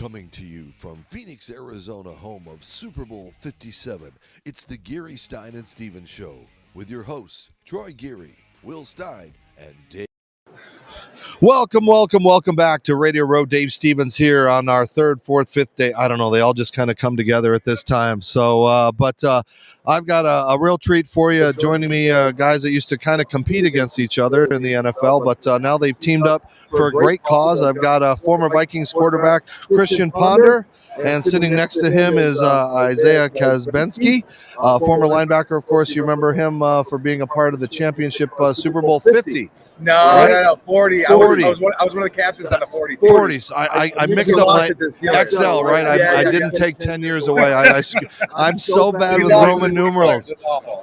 Coming to you from Phoenix, Arizona, home of Super Bowl 57, it's the Geary, Stein, and Steven Show with your hosts, Troy Geary, Will Stein, and Dave. Welcome back to Radio Row. Dave Stevens here on our third, fourth, fifth day. I don't know. They all just kind of come together at this time. So, I've got a real treat for you. Joining me, guys that used to kind of compete against each other in the NFL, but now they've teamed up for a great cause. I've got a former Vikings quarterback, Christian Ponder, and sitting next to him is Isaiah Kacyvenski, former linebacker. Of course, you remember him for being a part of the championship Super Bowl 50. No, 40. I was one of the captains on the 40. 40s. I mixed up my XL, right? I didn't take 10 years away. I'm so bad with Roman numerals.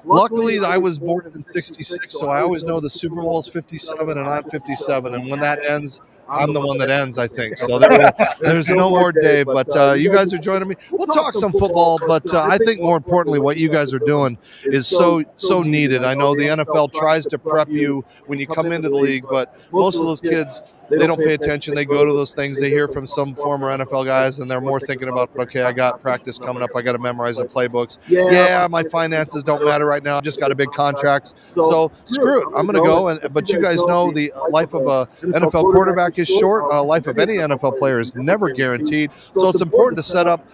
Luckily, I was born in 66, so I always know the Super Bowl's 57 and I'm 57. And when that ends, I'm the one that ends, I think. So there's no more Dave, but you guys are joining me. We'll talk some football, but I think more importantly, what you guys are doing is so needed. I know the NFL tries to prep you when you come into the league, but most of those kids, they don't pay attention. They go to those things. They hear from some former NFL guys, and they're more thinking about, okay, I got practice coming up. I got to memorize the playbooks. Yeah, my finances don't matter right now. I just got a big contract. So screw it. I'm going to go. But you guys know the life of a NFL quarterback is short. Life of any NFL player is never guaranteed. So it's important to set up,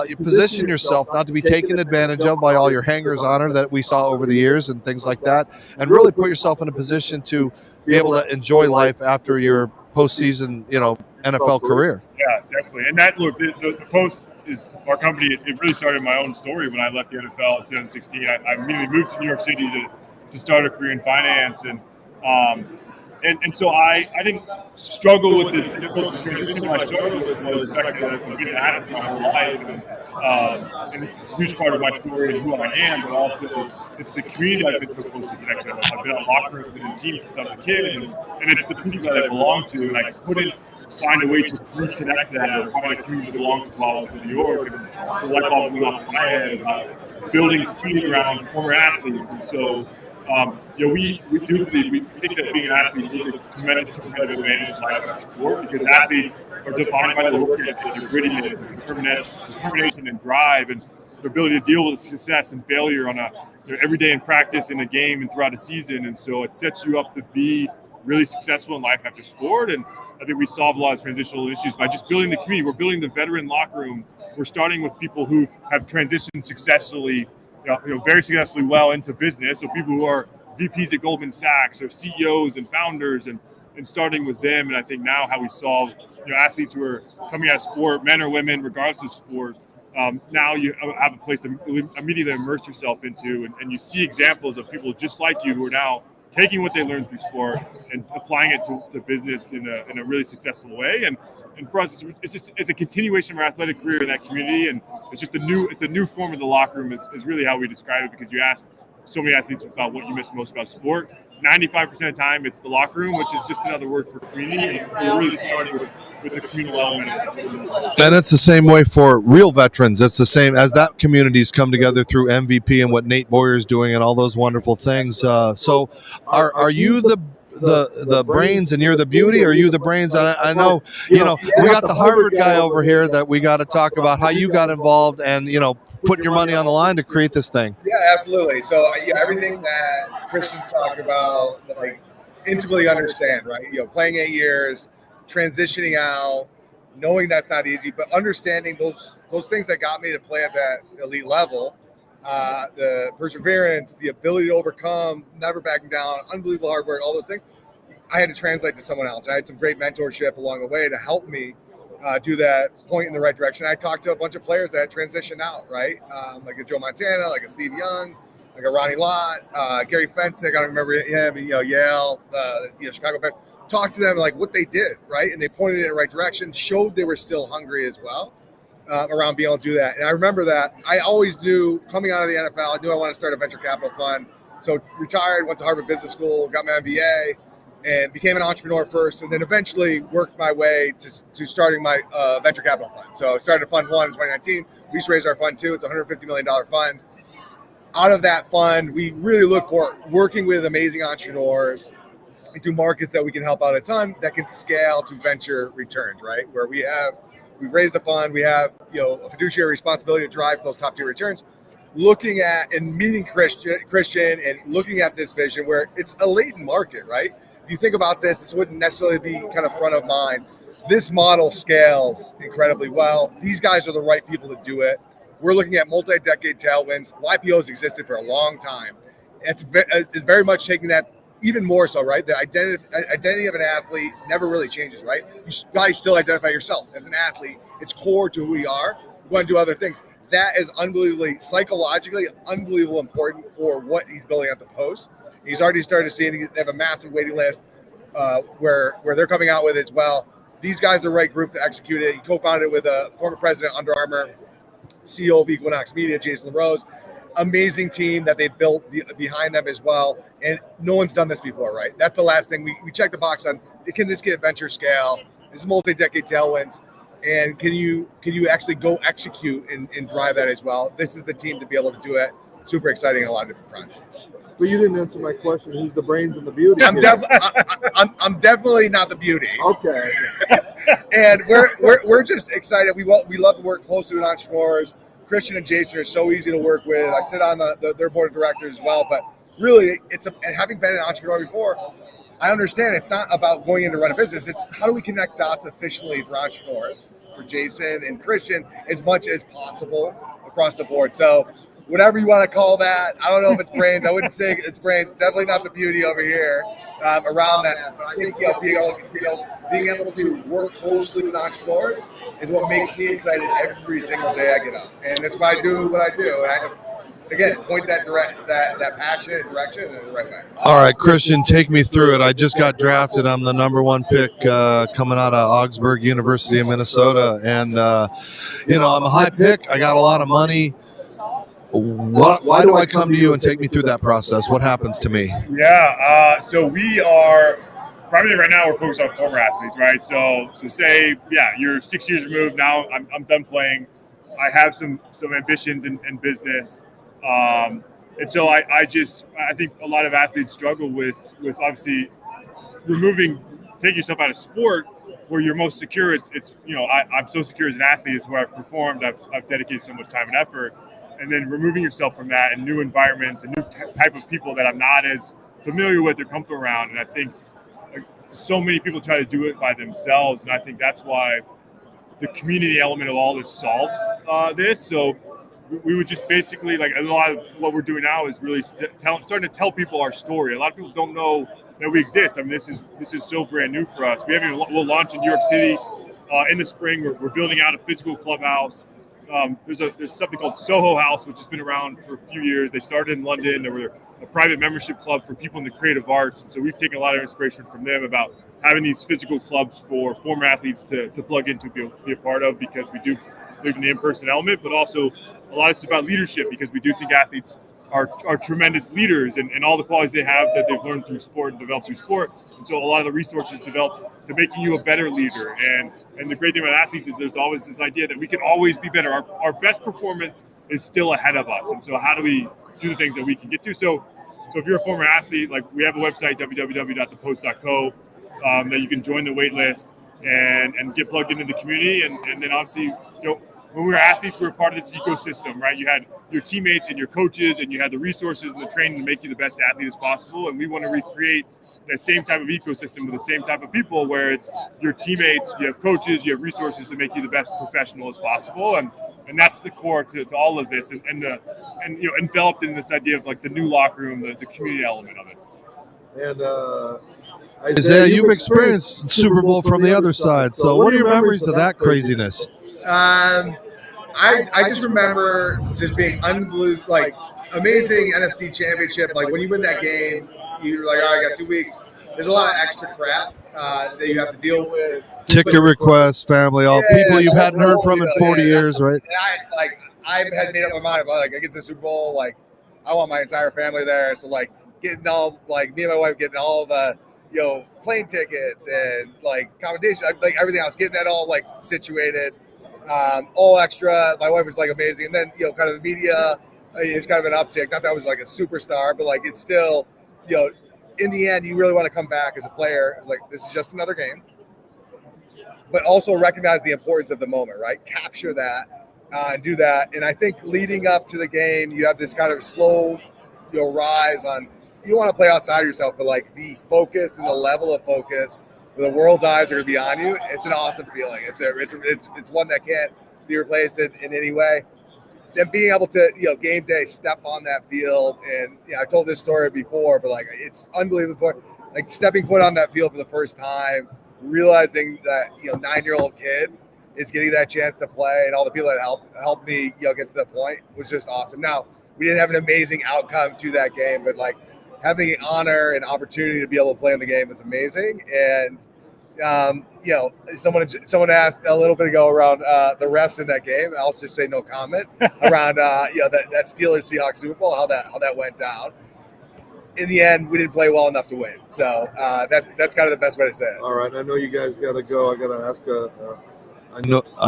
you position yourself not to be taken advantage of by all your hangers-on that we saw over the years and things like that, and really put yourself in a position to be able to enjoy life after your postseason, NFL career. Yeah, definitely. And that, look, the Post is our company. It really started my own story when I left the NFL in 2016. I immediately moved to New York City to start a career in finance, and so I didn't struggle with the transition. What I struggled with was the fact that I've been an athlete my whole life, and it's a huge part of my story and who I am, but also it's the community I've been so close to connected with. I've been on locker rooms and in teams since I was a kid, and it's the people that I belong to, and I couldn't find a way to reconnect that or find a community that belongs to while I was in New York. And so light bulb went off in my head about building a community around former athletes. And so we do believe, we think that being an athlete is a tremendous competitive advantage in life and sport, because athletes are defined by the work ethic, their grittiness, their determination and drive, and their ability to deal with success and failure on every day in practice, in a game, and throughout a season. And so it sets you up to be really successful in life after sport. And I think we solve a lot of transitional issues by just building the community. We're building the veteran locker room. We're starting with people who have transitioned successfully, very successfully well into business. So people who are VPs at Goldman Sachs or CEOs and founders, and starting with them. And I think now how we solve, athletes who are coming out of sport, men or women, regardless of sport, now you have a place to immediately immerse yourself into, and you see examples of people just like you who are now taking what they learned through sport and applying it to business in a really successful way. And for us, it's a continuation of our athletic career in that community, and it's a new form of the locker room is really how we describe it, because you asked so many athletes about what you miss most about sport. 95% of the time, it's the locker room, which is just another word for community. And we're really starting with the communal element. And it's the same way for real veterans. It's the same as that community's come together through MVP and what Nate Boyer's doing and all those wonderful things. So are you the brains and you're the beauty, or are you the brains? I know, we got the Harvard guy over here that we got to talk about how you got involved and, putting your money on the line to create this thing. Yeah, absolutely. So everything that Christian's talked about, intimately understand, right? Playing 8 years, transitioning out, knowing that's not easy, but understanding those things that got me to play at that elite level, the perseverance, the ability to overcome, never backing down, unbelievable hard work, all those things, I had to translate to someone else. I had some great mentorship along the way to help me do that, point in the right direction. I talked to a bunch of players that had transitioned out, right? Like a Joe Montana, like a Steve Young, like a Ronnie Lott, Gary Fensick, I don't remember him, Yale, Chicago Bears. Talked to them like what they did, right? And they pointed in the right direction, showed they were still hungry as well around being able to do that. And I remember that I always knew, coming out of the NFL, I knew I wanted to start a venture capital fund. So retired, went to Harvard Business School, got my MBA, and became an entrepreneur first, and then eventually worked my way to starting my venture capital fund. So I started Fund 1 in 2019. We just raised our Fund 2. It's a $150 million fund. Out of that fund, we really look for working with amazing entrepreneurs into markets that we can help out a ton that can scale to venture returns, right? Where we have We've raised the fund. We have, a fiduciary responsibility to drive those top tier returns. Looking at and meeting Christian and looking at this vision where it's a latent market, right? If you think about this wouldn't necessarily be kind of front of mind. This model scales incredibly well. These guys are the right people to do it. We're looking at multi-decade tailwinds. YPO's existed for a long time. It's very much taking that even more so, right? The identity of an athlete never really changes, right? You guys still identify yourself as an athlete. It's core to who we are. We want to do other things. That is unbelievably, psychologically, unbelievable important for what he's building at the Post. He's already started to see it. They have a massive waiting list where they're coming out with it as well. These guys are the right group to execute it. He co-founded with a former president of Under Armour, CEO of Equinox Media, Jason LaRose. Amazing team that they've built behind them as well. And no one's done this before, right? That's the last thing. We check the box on, can this get venture scale? This is multi-decade tailwinds. And can you actually go execute and drive that as well? This is the team to be able to do it. Super exciting on a lot of different fronts. But you didn't answer my question. Who's the brains and the beauty? I'm definitely not the beauty. Okay. And we're just excited. We love to work closely with entrepreneurs. Christian and Jason are so easy to work with. I sit on their board of directors as well. But really, and having been an entrepreneur before, I understand it's not about going in to run a business. It's how do we connect dots efficiently for entrepreneurs, for Jason and Christian, as much as possible across the board. So whatever you want to call that, I don't know if it's brains. I wouldn't say it's brains. It's definitely not the beauty over here around that. But I think being able to work closely with entrepreneurs is what makes me excited every single day I get up. And that's why I do what I do. And again, point that passion and direction in the right way. All right, Christian, take me through it. I just got drafted. I'm the number 1 pick coming out of Augsburg University in Minnesota. And, I'm a high pick. I got a lot of money. Why do I come to you and take me through that process? What happens to me? Yeah, so we are primarily right now we're focused on former athletes, right? So say, you're 6 years removed now. I'm done playing. I have some ambitions in business, and so I think a lot of athletes struggle with obviously taking yourself out of sport where you're most secure. It's I'm so secure as an athlete. It's where I've performed. I've dedicated so much time and effort. And then removing yourself from that and new environments and new type of people that I'm not as familiar with or comfortable around. And I think so many people try to do it by themselves. And I think that's why the community element of all this solves this. So we would just basically, like a lot of what we're doing now is really starting to tell people our story. A lot of people don't know that we exist. I mean, this is so brand new for us. We'll launch in New York City in the spring. We're building out a physical clubhouse. There's something called Soho House, which has been around for a few years. They started in London. They were a private membership club for people in the creative arts. And so we've taken a lot of inspiration from them about having these physical clubs for former athletes to plug into, be a part of, because we do believe in the in-person element, but also a lot of it's about leadership, because we do think athletes are tremendous leaders and all the qualities they have that they've learned through sport and developed through sport. And so a lot of the resources developed to making you a better leader. And the great thing about athletes is there's always this idea that we can always be better. Our best performance is still ahead of us. And so how do we do the things that we can get to? So if you're a former athlete, like we have a website, www.thepost.co, that you can join the wait list and get plugged into the community. And then obviously, when we were athletes, we were part of this ecosystem, right? You had your teammates and your coaches, and you had the resources and the training to make you the best athlete as possible. And we want to recreate that same type of ecosystem with the same type of people, where it's your teammates, you have coaches, you have resources to make you the best professional as possible. And that's the core to all of this, and enveloped in this idea of like the new locker room, the community element of it. And Isaiah, you've experienced Super Bowl from the other side. So what are your memories of that craziness? I just remember just being unbelievable, like amazing NFC championship. Like when you win that game, you're like, all right, I got 2 weeks. There's a lot of extra crap that you have to deal with. Ticket requests, family, all people you hadn't heard from in 40 years, right? And I had made up my mind about, like, I get the Super Bowl, like, I want my entire family there. So, like, getting all, like, me and my wife getting all the, plane tickets and, like, accommodation, like, everything else, getting that all, like, situated, all extra. My wife was, like, amazing. And then, kind of the media is kind of an uptick. Not that I was, like, a superstar, but, like, it's still, in the end, you really want to come back as a player. Like, this is just another game. but also recognize the importance of the moment, right? Capture that and do that. And I think leading up to the game, you have this kind of slow, rise on. You don't want to play outside of yourself, but like the focus and the level of focus, where the world's eyes are going to be on you. It's an awesome feeling. It's one that can't be replaced in any way. Then being able to, game day, step on that field, and I told this story before, but like it's unbelievable. Like stepping foot on that field for the first time, realizing that 9-year-old kid is getting that chance to play, and all the people that helped me get to that point was just awesome. Now we didn't have an amazing outcome to that game, but like having the honor and opportunity to be able to play in the game is amazing. And someone asked a little bit ago around the refs in that game. I'll just say no comment around that Steelers Seahawks Super Bowl, how that went down. In the end, we didn't play well enough to win. So that's kind of the best way to say it. All right, I know you guys got to go. I got to ask I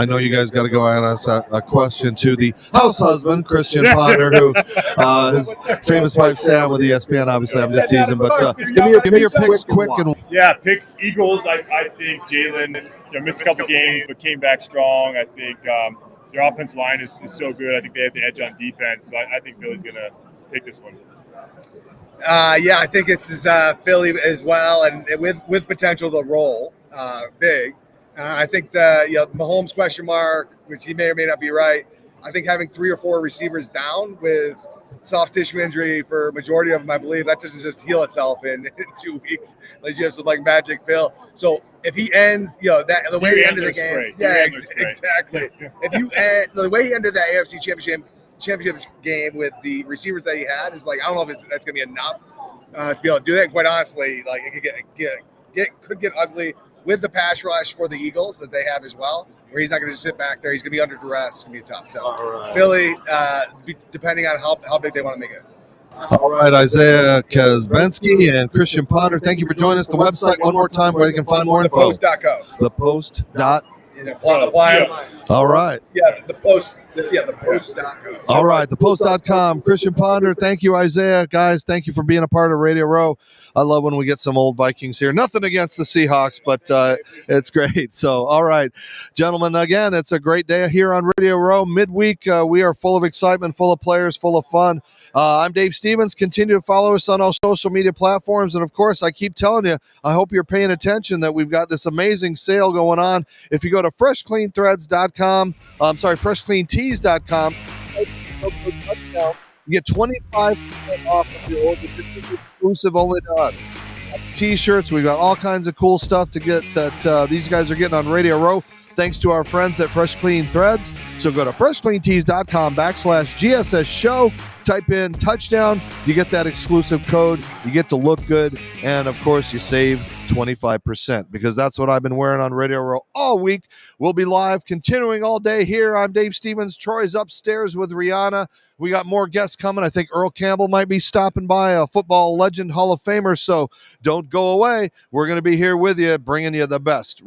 know you guys got to go and ask a question to the house husband, Christian Ponder, who is famous wife Sam with ESPN. Obviously, I'm just teasing, but give me your picks quick and picks Eagles. I think Jalen missed a couple games but came back strong. I think their offensive line is so good. I think they have the edge on defense. So I think Philly's going to take this one. I think it's Philly as well, and with potential to roll big. I think the Mahomes question mark, which he may or may not be right. I think having 3 or 4 receivers down with soft tissue injury for a majority of them, I believe that doesn't just heal itself in 2 weeks unless you have some like magic pill. So if he ends, the way he ended the game, exactly. If you end the way he ended that AFC championship game with the receivers that he had is like, I don't know if that's going to be enough to be able to do that. And quite honestly, like it could get ugly with the pass rush for the Eagles that they have as well, where he's not going to just sit back there. He's going to be under duress. It's going to be tough. So Philly, depending on how big they want to make it. All right, Isaiah Kacyvenski and Christian Ponder, thank you for joining us. The website, one more time, where they can find more info. ThePost.co. All right. The Post.co. All right, thepost.com. Christian Ponder, thank you, Isaiah. Guys, thank you for being a part of Radio Row. I love when we get some old Vikings here. Nothing against the Seahawks, but it's great. So, all right, gentlemen, again, it's a great day here on Radio Row. Midweek, we are full of excitement, full of players, full of fun. I'm Dave Stevens. Continue to follow us on all social media platforms. And, of course, I keep telling you, I hope you're paying attention that we've got this amazing sale going on. If you go to freshcleantees.com, you get 25% off of your order. This is exclusive only to us. T-shirts, we've got all kinds of cool stuff to get that these guys are getting on Radio Row, thanks to our friends at Fresh Clean Threads. So go to freshcleantees.com/GSS show, type in touchdown, you get that exclusive code, you get to look good, and of course you save 25%, because that's what I've been wearing on Radio Row all week. We'll be live continuing all day here. I'm Dave Stevens. Troy's upstairs with Rihanna. We got more guests coming. I think Earl Campbell might be stopping by, a football legend, Hall of Famer. So don't go away. We're going to be here with you, bringing you the best.